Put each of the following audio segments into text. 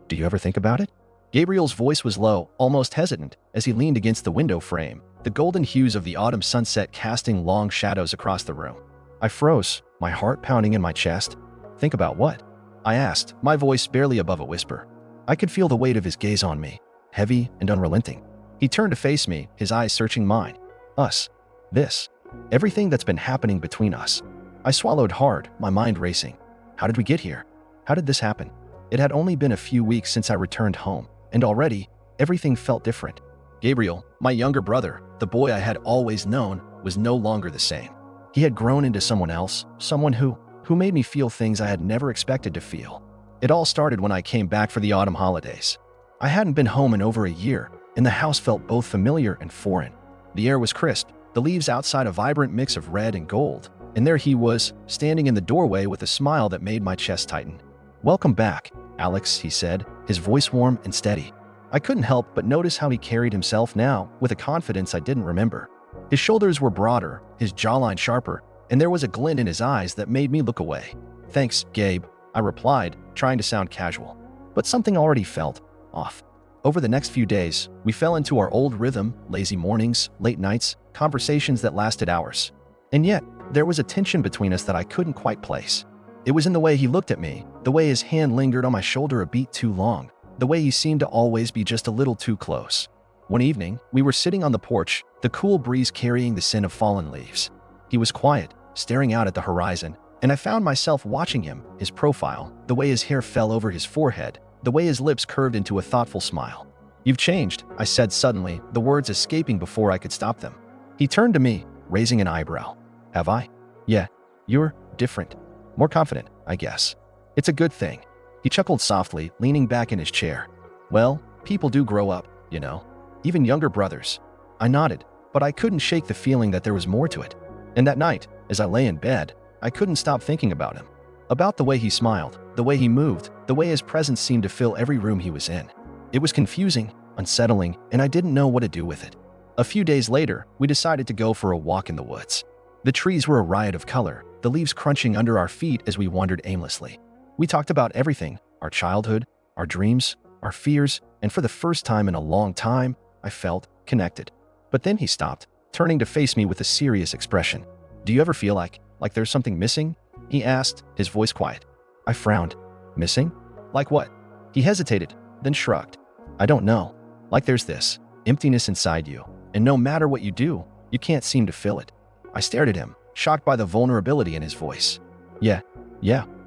Do you ever think about it? Gabriel's voice was low, almost hesitant, as he leaned against the window frame, the golden hues of the autumn sunset casting long shadows across the room. I froze, my heart pounding in my chest. Think about what? I asked, my voice barely above a whisper. I could feel the weight of his gaze on me, heavy and unrelenting. He turned to face me, his eyes searching mine. Us. This. Everything that's been happening between us. I swallowed hard, my mind racing. How did we get here? How did this happen? It had only been a few weeks since I returned home, and already, everything felt different. Gabriel, my younger brother, the boy I had always known, was no longer the same. He had grown into someone else, someone who made me feel things I had never expected to feel. It all started when I came back for the autumn holidays. I hadn't been home in over a year, and the house felt both familiar and foreign. The air was crisp, the leaves outside a vibrant mix of red and gold, and there he was, standing in the doorway with a smile that made my chest tighten. "Welcome back, Alex," he said, his voice warm and steady. I couldn't help but notice how he carried himself now, with a confidence I didn't remember. His shoulders were broader, his jawline sharper, and there was a glint in his eyes that made me look away. "Thanks, Gabe," I replied, trying to sound casual. But something already felt off. Over the next few days, we fell into our old rhythm, lazy mornings, late nights, conversations that lasted hours. And yet, there was a tension between us that I couldn't quite place. It was in the way he looked at me, the way his hand lingered on my shoulder a beat too long, the way he seemed to always be just a little too close. One evening, we were sitting on the porch, the cool breeze carrying the scent of fallen leaves. He was quiet, staring out at the horizon, and I found myself watching him, his profile, the way his hair fell over his forehead, the way his lips curved into a thoughtful smile. "You've changed," I said suddenly, the words escaping before I could stop them. He turned to me, raising an eyebrow. "Have I?" "Yeah, you're different. More confident, I guess. It's a good thing." He chuckled softly, leaning back in his chair. "Well, people do grow up, you know. Even younger brothers." I nodded, but I couldn't shake the feeling that there was more to it. And that night, as I lay in bed, I couldn't stop thinking about him. About the way he smiled, the way he moved, the way his presence seemed to fill every room he was in. It was confusing, unsettling, and I didn't know what to do with it. A few days later, we decided to go for a walk in the woods. The trees were a riot of color, the leaves crunching under our feet as we wandered aimlessly. We talked about everything, our childhood, our dreams, our fears, and for the first time in a long time, I felt connected. But then he stopped, turning to face me with a serious expression. "Do you ever feel like there's something missing?" he asked, his voice quiet. I frowned. "Missing? Like what?" He hesitated, then shrugged. "I don't know. Like there's this emptiness inside you, and no matter what you do, you can't seem to fill it." I stared at him, shocked by the vulnerability in his voice. Yeah,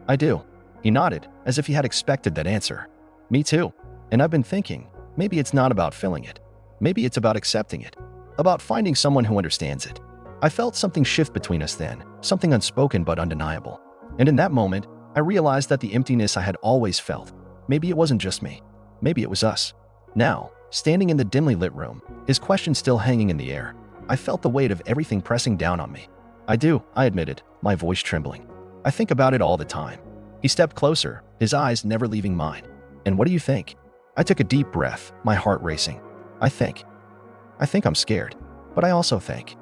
I do." He nodded, as if he had expected that answer. "Me too. And I've been thinking, maybe it's not about filling it. Maybe it's about accepting it. About finding someone who understands it." I felt something shift between us then, something unspoken but undeniable. And in that moment, I realized that the emptiness I had always felt, maybe it wasn't just me. Maybe it was us. Now, standing in the dimly lit room, his question still hanging in the air, I felt the weight of everything pressing down on me. "I do," I admitted, my voice trembling. "I think about it all the time." He stepped closer, his eyes never leaving mine. "And what do you think?" I took a deep breath, my heart racing. I think I'm scared, but I also think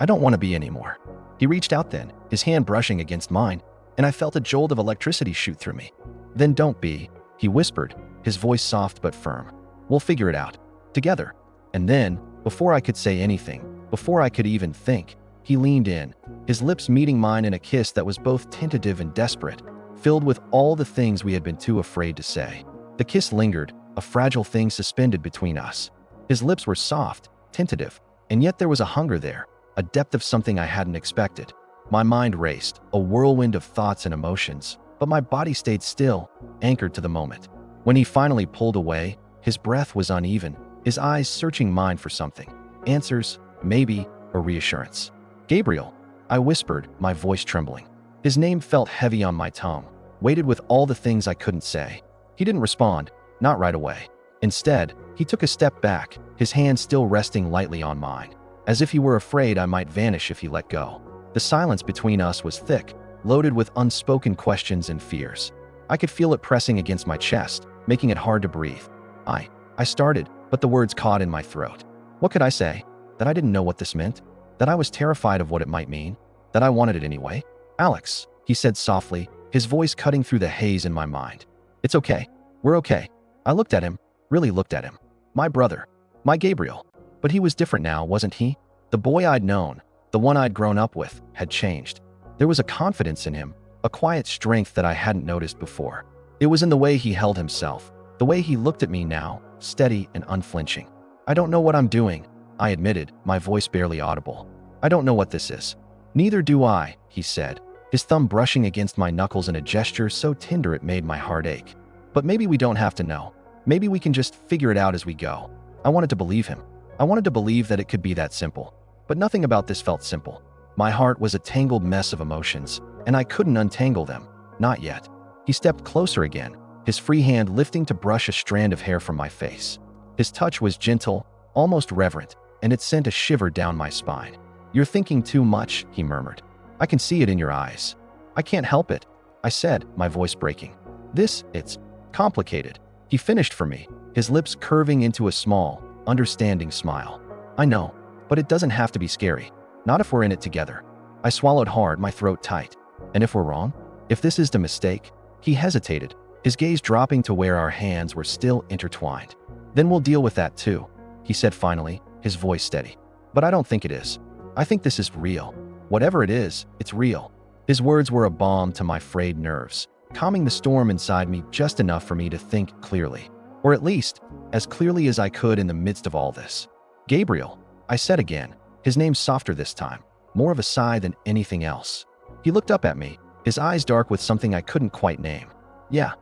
I don't want to be anymore." He reached out then, his hand brushing against mine, and I felt a jolt of electricity shoot through me. "Then don't be," he whispered, his voice soft but firm. "We'll figure it out. Together." And then, before I could say anything, before I could even think, he leaned in, his lips meeting mine in a kiss that was both tentative and desperate, filled with all the things we had been too afraid to say. The kiss lingered, a fragile thing suspended between us. His lips were soft, tentative, and yet there was a hunger there, a depth of something I hadn't expected. My mind raced, a whirlwind of thoughts and emotions, but my body stayed still, anchored to the moment. When he finally pulled away, his breath was uneven, his eyes searching mine for something. Answers, maybe, or reassurance. "Gabriel," I whispered, my voice trembling. His name felt heavy on my tongue, weighted with all the things I couldn't say. He didn't respond, not right away. Instead, he took a step back, his hand still resting lightly on mine, as if he were afraid I might vanish if he let go. The silence between us was thick, loaded with unspoken questions and fears. I could feel it pressing against my chest, making it hard to breathe. I started, but the words caught in my throat. What could I say? That I didn't know what this meant? That I was terrified of what it might mean? That I wanted it anyway? "Alex," he said softly, his voice cutting through the haze in my mind. "It's okay. We're okay. I looked at him, really looked at him. My brother. My Gabriel. But he was different now, wasn't he? The boy I'd known, the one I'd grown up with, had changed. There was a confidence in him, a quiet strength that I hadn't noticed before. It was in the way he held himself, the way he looked at me now, steady and unflinching. I don't know what I'm doing, I admitted, my voice barely audible. I don't know what this is. Neither do I, he said, his thumb brushing against my knuckles in a gesture so tender it made my heart ache. But maybe we don't have to know. Maybe we can just figure it out as we go. I wanted to believe him. I wanted to believe that it could be that simple. But nothing about this felt simple. My heart was a tangled mess of emotions, and I couldn't untangle them. Not yet. He stepped closer again, his free hand lifting to brush a strand of hair from my face. His touch was gentle, almost reverent, and it sent a shiver down my spine. "You're thinking too much," he murmured. "I can see it in your eyes." "I can't help it," I said, my voice breaking. It's complicated." He finished for me, his lips curving into a small, understanding smile. "I know, but it doesn't have to be scary. Not if we're in it together." I swallowed hard, my throat tight. "And if we're wrong? If this is the mistake?" He hesitated, his gaze dropping to where our hands were still intertwined. "Then we'll deal with that too," he said finally, his voice steady. "But I don't think it is. I think this is real. Whatever it is, it's real." His words were a balm to my frayed nerves, calming the storm inside me just enough for me to think clearly. Or at least, as clearly as I could in the midst of all this. "Gabriel," I said again, his name softer this time, more of a sigh than anything else. He looked up at me, his eyes dark with something I couldn't quite name. "Yeah."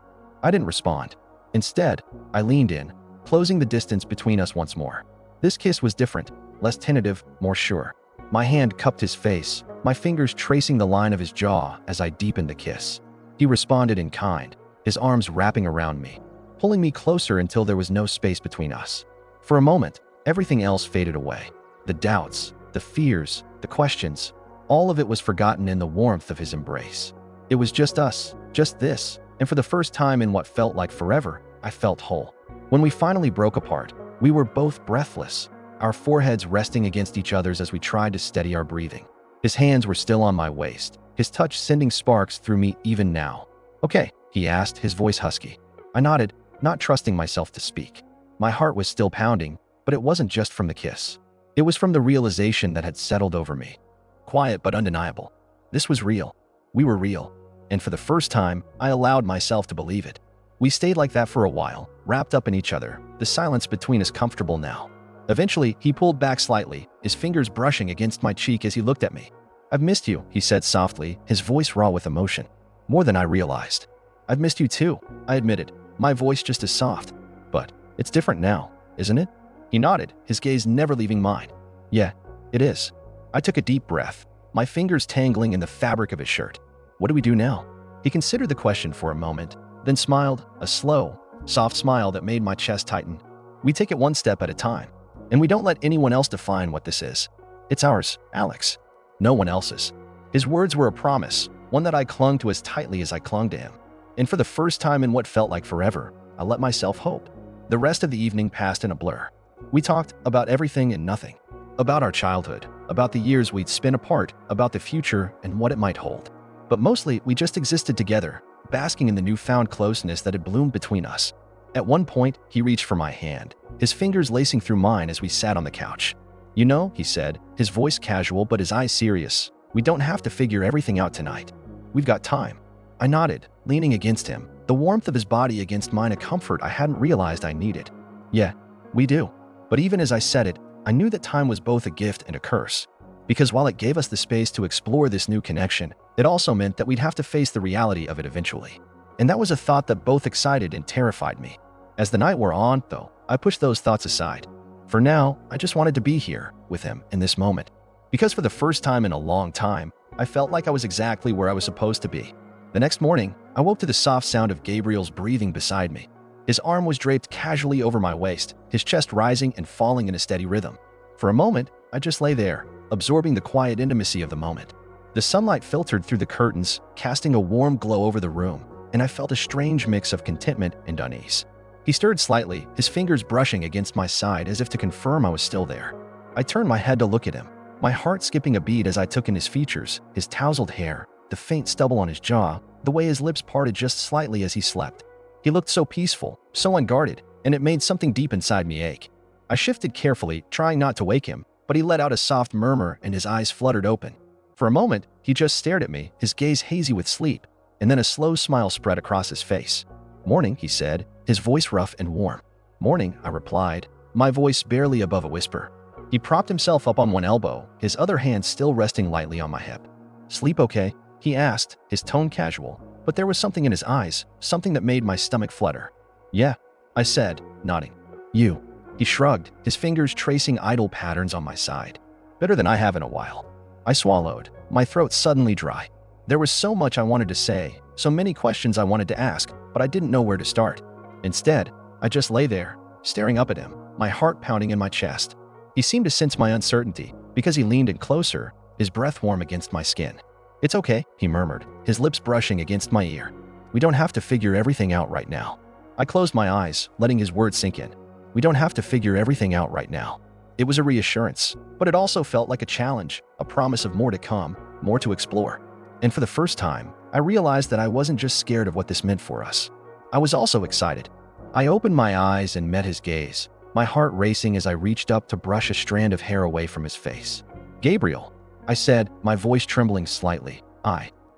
I didn't respond. Instead, I leaned in, closing the distance between us once more. This kiss was different, less tentative, more sure. My hand cupped his face, my fingers tracing the line of his jaw as I deepened the kiss. He responded in kind, his arms wrapping around me, pulling me closer until there was no space between us. For a moment, everything else faded away. The doubts, the fears, the questions, all of it was forgotten in the warmth of his embrace. It was just us, just this, and for the first time in what felt like forever, I felt whole. When we finally broke apart, we were both breathless, our foreheads resting against each other's as we tried to steady our breathing. His hands were still on my waist, his touch sending sparks through me even now. "Okay," he asked, his voice husky. I nodded, not trusting myself to speak. My heart was still pounding, but it wasn't just from the kiss. It was from the realization that had settled over me. Quiet but undeniable. This was real. We were real. And for the first time, I allowed myself to believe it. We stayed like that for a while, wrapped up in each other, the silence between us comfortable now. Eventually, he pulled back slightly, his fingers brushing against my cheek as he looked at me. "I've missed you," he said softly, his voice raw with emotion. "More than I realized." "I've missed you too," I admitted, my voice just as soft. "But it's different now, isn't it?" He nodded, his gaze never leaving mine. "Yeah, it is." I took a deep breath, my fingers tangling in the fabric of his shirt. "What do we do now?" He considered the question for a moment, then smiled, a slow, soft smile that made my chest tighten. "We take it one step at a time, and we don't let anyone else define what this is. It's ours, Alex. No one else's." His words were a promise, one that I clung to as tightly as I clung to him. And for the first time in what felt like forever, I let myself hope. The rest of the evening passed in a blur. We talked about everything and nothing. About our childhood, about the years we'd spent apart, about the future and what it might hold. But mostly, we just existed together, basking in the newfound closeness that had bloomed between us. At one point, he reached for my hand, his fingers lacing through mine as we sat on the couch. "You know," he said, his voice casual but his eyes serious, "we don't have to figure everything out tonight. We've got time." I nodded, leaning against him, the warmth of his body against mine a comfort I hadn't realized I needed. "Yeah, we do." But even as I said it, I knew that time was both a gift and a curse. Because while it gave us the space to explore this new connection, it also meant that we'd have to face the reality of it eventually. And that was a thought that both excited and terrified me. As the night wore on, though, I pushed those thoughts aside. For now, I just wanted to be here, with him, in this moment. Because for the first time in a long time, I felt like I was exactly where I was supposed to be. The next morning, I woke to the soft sound of Gabriel's breathing beside me. His arm was draped casually over my waist, his chest rising and falling in a steady rhythm. For a moment, I just lay there, absorbing the quiet intimacy of the moment. The sunlight filtered through the curtains, casting a warm glow over the room, and I felt a strange mix of contentment and unease. He stirred slightly, his fingers brushing against my side as if to confirm I was still there. I turned my head to look at him, my heart skipping a beat as I took in his features, his tousled hair, the faint stubble on his jaw, the way his lips parted just slightly as he slept. He looked so peaceful, so unguarded, and it made something deep inside me ache. I shifted carefully, trying not to wake him, but he let out a soft murmur and his eyes fluttered open. For a moment, he just stared at me, his gaze hazy with sleep, and then a slow smile spread across his face. "Morning," he said, his voice rough and warm. "Morning," I replied, my voice barely above a whisper. He propped himself up on one elbow, his other hand still resting lightly on my hip. "Sleep okay?" he asked, his tone casual, but there was something in his eyes, something that made my stomach flutter. "Yeah," I said, nodding. "You?" He shrugged, his fingers tracing idle patterns on my side. "Better than I have in a while." I swallowed, my throat suddenly dry. There was so much I wanted to say, so many questions I wanted to ask, but I didn't know where to start. Instead, I just lay there, staring up at him, my heart pounding in my chest. He seemed to sense my uncertainty, because he leaned in closer, his breath warm against my skin. "It's okay," he murmured, his lips brushing against my ear. "We don't have to figure everything out right now." I closed my eyes, letting his words sink in. "We don't have to figure everything out right now." It was a reassurance, but it also felt like a challenge, a promise of more to come, more to explore. And for the first time, I realized that I wasn't just scared of what this meant for us. I was also excited. I opened my eyes and met his gaze, my heart racing as I reached up to brush a strand of hair away from his face. "Gabriel," I said, my voice trembling slightly.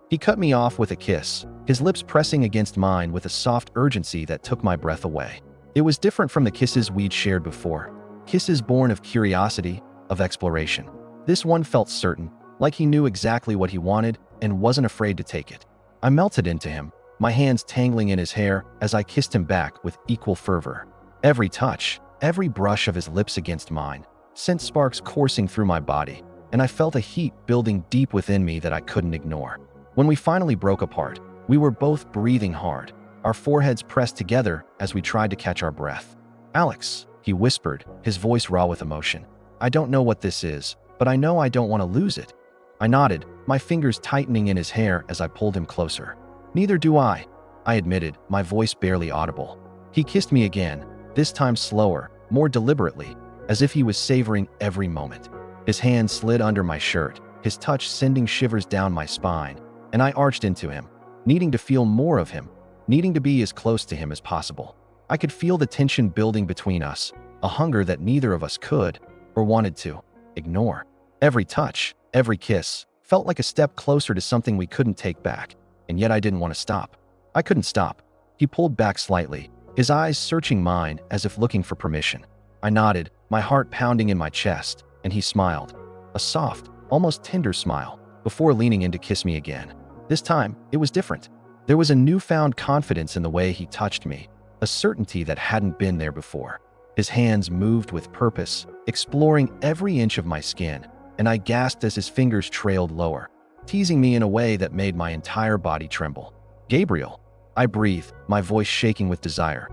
He cut me off with a kiss, his lips pressing against mine with a soft urgency that took my breath away. It was different from the kisses we'd shared before. Kisses born of curiosity, of exploration. This one felt certain, like he knew exactly what he wanted and wasn't afraid to take it. I melted into him, my hands tangling in his hair as I kissed him back with equal fervor. Every touch, every brush of his lips against mine, sent sparks coursing through my body, and I felt a heat building deep within me that I couldn't ignore. When we finally broke apart, we were both breathing hard, our foreheads pressed together as we tried to catch our breath. "Alex," he whispered, his voice raw with emotion. "I don't know what this is, but I know I don't want to lose it." I nodded, my fingers tightening in his hair as I pulled him closer. "Neither do I admitted, my voice barely audible. He kissed me again, this time slower, more deliberately, as if he was savoring every moment. His hand slid under my shirt, his touch sending shivers down my spine, and I arched into him, needing to feel more of him, needing to be as close to him as possible. I could feel the tension building between us, a hunger that neither of us could, or wanted to, ignore. Every touch, every kiss, felt like a step closer to something we couldn't take back, and yet I didn't want to stop. I couldn't stop. He pulled back slightly, his eyes searching mine as if looking for permission. I nodded, my heart pounding in my chest, and he smiled. A soft, almost tender smile, before leaning in to kiss me again. This time, it was different. There was a newfound confidence in the way he touched me, a certainty that hadn't been there before. His hands moved with purpose, exploring every inch of my skin, and I gasped as his fingers trailed lower, teasing me in a way that made my entire body tremble. "Gabriel," I breathed, my voice shaking with desire.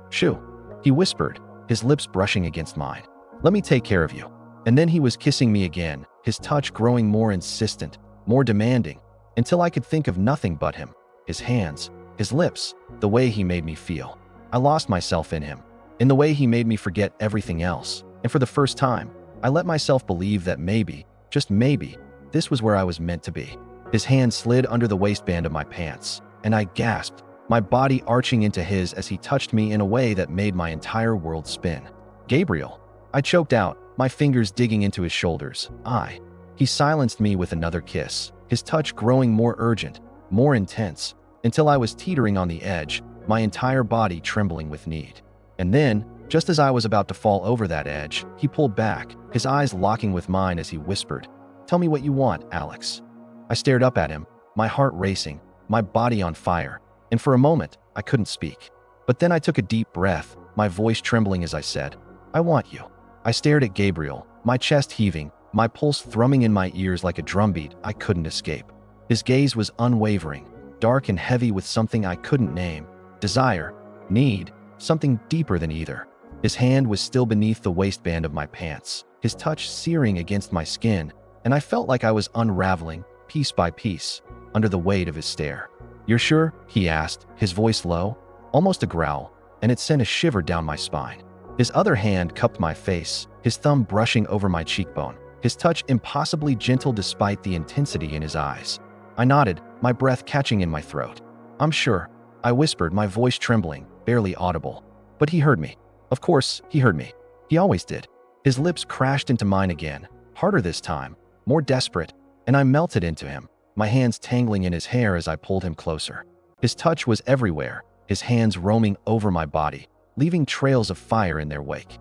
"Shoo," he whispered, his lips brushing against mine. "Let me take care of you." And then he was kissing me again, his touch growing more insistent, more demanding, until I could think of nothing but him, his hands, his lips, the way he made me feel. I lost myself in him, in the way he made me forget everything else, and for the first time, I let myself believe that maybe, just maybe, this was where I was meant to be. His hand slid under the waistband of my pants, and I gasped, my body arching into his as he touched me in a way that made my entire world spin. "Gabriel," I choked out, my fingers digging into his shoulders. He silenced me with another kiss, his touch growing more urgent, more intense, until I was teetering on the edge, my entire body trembling with need. And then, just as I was about to fall over that edge, he pulled back, his eyes locking with mine as he whispered, "Tell me what you want, Alex." I stared up at him, my heart racing, my body on fire, and for a moment, I couldn't speak. But then I took a deep breath, my voice trembling as I said, "I want you." I stared at Gabriel, my chest heaving, my pulse thrumming in my ears like a drumbeat I couldn't escape. His gaze was unwavering, dark and heavy with something I couldn't name, desire, need, something deeper than either. His hand was still beneath the waistband of my pants, his touch searing against my skin, and I felt like I was unraveling, piece by piece, under the weight of his stare. "You're sure?" he asked, his voice low, almost a growl, and it sent a shiver down my spine. His other hand cupped my face, his thumb brushing over my cheekbone, his touch impossibly gentle despite the intensity in his eyes. I nodded, my breath catching in my throat. "I'm sure." I whispered, my voice trembling, barely audible. But he heard me. Of course, he heard me. He always did. His lips crashed into mine again, harder this time, more desperate, and I melted into him, my hands tangling in his hair as I pulled him closer. His touch was everywhere, his hands roaming over my body, leaving trails of fire in their wake.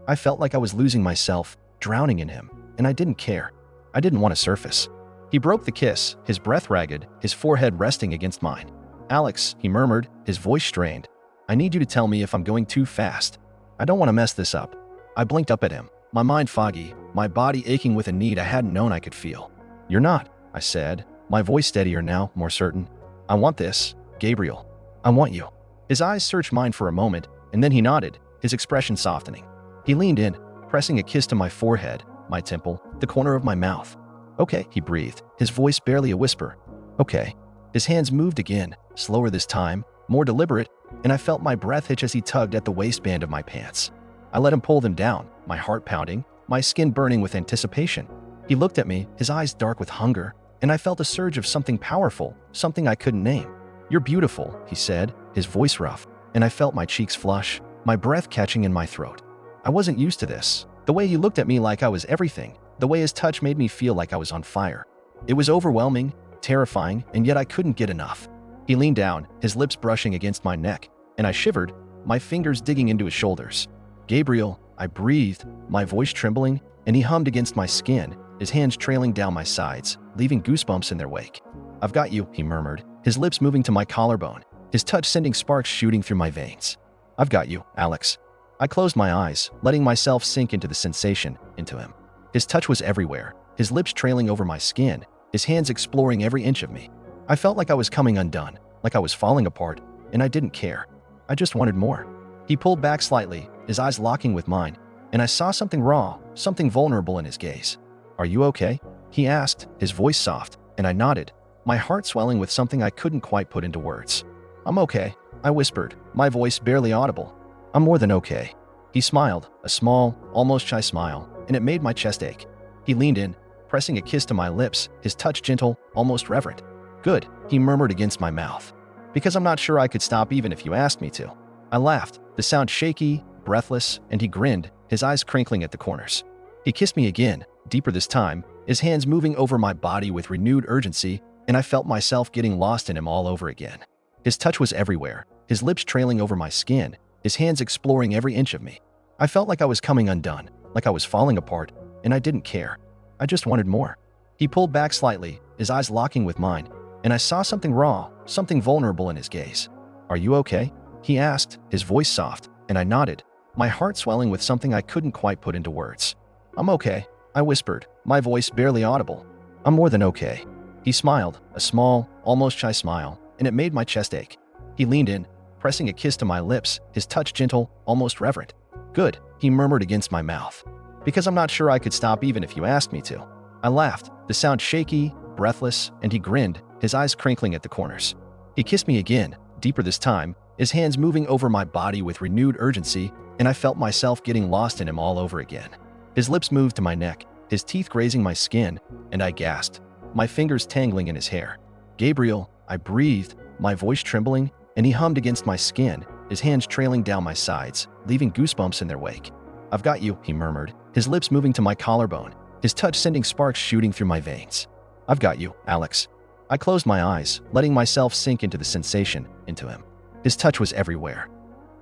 I felt like I was losing myself, drowning in him, and I didn't care. I didn't want to surface. He broke the kiss, his breath ragged, his forehead resting against mine. "Alex," he murmured, his voice strained. "I need you to tell me if I'm going too fast. I don't want to mess this up." I blinked up at him, my mind foggy, my body aching with a need I hadn't known I could feel. "You're not," I said, my voice steadier now, more certain. "I want this, Gabriel. I want you." His eyes searched mine for a moment, and then he nodded, his expression softening. He leaned in, pressing a kiss to my forehead, my temple, the corner of my mouth. "Okay," he breathed, his voice barely a whisper. "Okay." His hands moved again, slower this time, more deliberate, and I felt my breath hitch as he tugged at the waistband of my pants. I let him pull them down, my heart pounding, my skin burning with anticipation. He looked at me, his eyes dark with hunger, and I felt a surge of something powerful, something I couldn't name. "You're beautiful," he said, his voice rough, and I felt my cheeks flush, my breath catching in my throat. I wasn't used to this. The way he looked at me like I was everything, the way his touch made me feel like I was on fire. It was overwhelming, terrifying, and yet I couldn't get enough. He leaned down, his lips brushing against my neck, and I shivered, my fingers digging into his shoulders. "Gabriel," I breathed, my voice trembling, and he hummed against my skin, his hands trailing down my sides, leaving goosebumps in their wake. "I've got you," he murmured, his lips moving to my collarbone, his touch sending sparks shooting through my veins. "I've got you, Alex." I closed my eyes, letting myself sink into the sensation, into him. His touch was everywhere, his lips trailing over my skin, his hands exploring every inch of me. I felt like I was coming undone, like I was falling apart, and I didn't care. I just wanted more. He pulled back slightly, his eyes locking with mine, and I saw something raw, something vulnerable in his gaze. "Are you okay?" he asked, his voice soft, and I nodded, my heart swelling with something I couldn't quite put into words. "I'm okay," I whispered, my voice barely audible. "I'm more than okay." He smiled, a small, almost shy smile, and it made my chest ache. He leaned in, pressing a kiss to my lips, his touch gentle, almost reverent. "Good," he murmured against my mouth. "Because I'm not sure I could stop even if you asked me to." I laughed, the sound shaky, breathless, and he grinned, his eyes crinkling at the corners. He kissed me again, deeper this time, his hands moving over my body with renewed urgency, and I felt myself getting lost in him all over again. His touch was everywhere, his lips trailing over my skin, his hands exploring every inch of me. I felt like I was coming undone, like I was falling apart, and I didn't care. I just wanted more. He pulled back slightly, his eyes locking with mine, and I saw something raw, something vulnerable in his gaze. "Are you okay?" he asked, his voice soft, and I nodded, my heart swelling with something I couldn't quite put into words. "I'm okay," I whispered, my voice barely audible. "I'm more than okay." He smiled, a small, almost shy smile, and it made my chest ache. He leaned in, pressing a kiss to my lips, his touch gentle, almost reverent. "Good," he murmured against my mouth. "Because I'm not sure I could stop even if you asked me to." I laughed, the sound shaky, breathless, and he grinned, his eyes crinkling at the corners. He kissed me again, deeper this time, his hands moving over my body with renewed urgency, and I felt myself getting lost in him all over again. His lips moved to my neck, his teeth grazing my skin, and I gasped, my fingers tangling in his hair. "Gabriel," I breathed, my voice trembling, and he hummed against my skin, his hands trailing down my sides, leaving goosebumps in their wake. "I've got you," he murmured, his lips moving to my collarbone, his touch sending sparks shooting through my veins. "I've got you, Alex." I closed my eyes, letting myself sink into the sensation, into him. His touch was everywhere.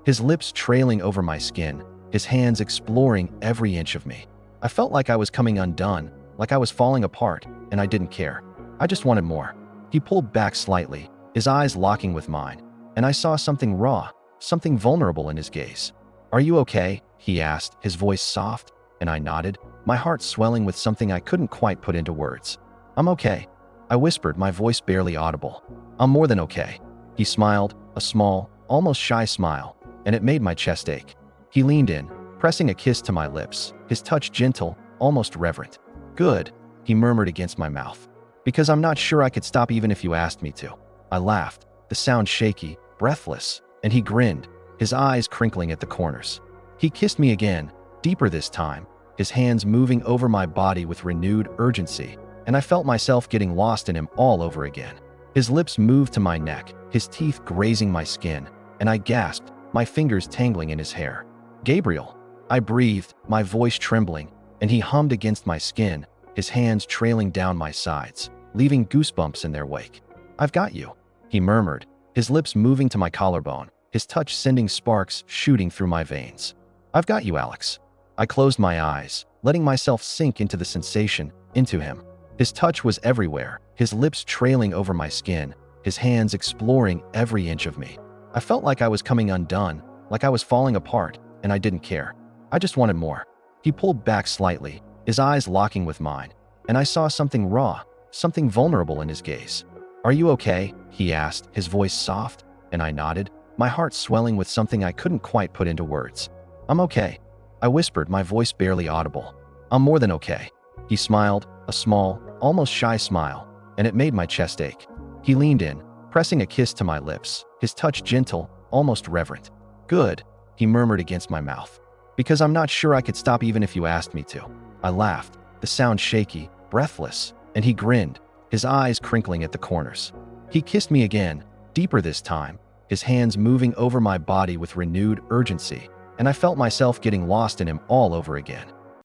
His lips trailing over my skin, his hands exploring every inch of me. I felt like I was coming undone, like I was falling apart, and I didn't care. I just wanted more. He pulled back slightly, his eyes locking with mine, and I saw something raw, something vulnerable in his gaze. "Are you okay?" he asked, his voice soft, and I nodded, my heart swelling with something I couldn't quite put into words. "I'm okay," I whispered, my voice barely audible. "I'm more than okay." He smiled, a small, almost shy smile, and it made my chest ache. He leaned in, pressing a kiss to my lips, his touch gentle, almost reverent. "Good," he murmured against my mouth. "Because I'm not sure I could stop even if you asked me to." I laughed, the sound shaky, breathless, and he grinned, his eyes crinkling at the corners. He kissed me again, deeper this time, his hands moving over my body with renewed urgency, and I felt myself getting lost in him all over again. His lips moved to my neck, his teeth grazing my skin, and I gasped, my fingers tangling in his hair. "Gabriel." I breathed, my voice trembling, and he hummed against my skin, his hands trailing down my sides, leaving goosebumps in their wake. "I've got you," he murmured, his lips moving to my collarbone, his touch sending sparks shooting through my veins. "I've got you, Alex." I closed my eyes, letting myself sink into the sensation, into him. His touch was everywhere, his lips trailing over my skin, his hands exploring every inch of me. I felt like I was coming undone, like I was falling apart, and I didn't care. I just wanted more. He pulled back slightly, his eyes locking with mine, and I saw something raw, something vulnerable in his gaze. "Are you okay?" he asked, his voice soft, and I nodded, my heart swelling with something I couldn't quite put into words. "I'm okay," I whispered, my voice barely audible. "I'm more than okay." He smiled, a small, almost shy smile, and it made my chest ache. He leaned in, pressing a kiss to my lips, his touch gentle, almost reverent. "Good," he murmured against my mouth. "Because I'm not sure I could stop even if you asked me to." I laughed, the sound shaky, breathless, and he grinned, his eyes crinkling at the corners. He kissed me again, deeper this time, his hands moving over my body with renewed urgency, and I felt myself getting lost in him all over again.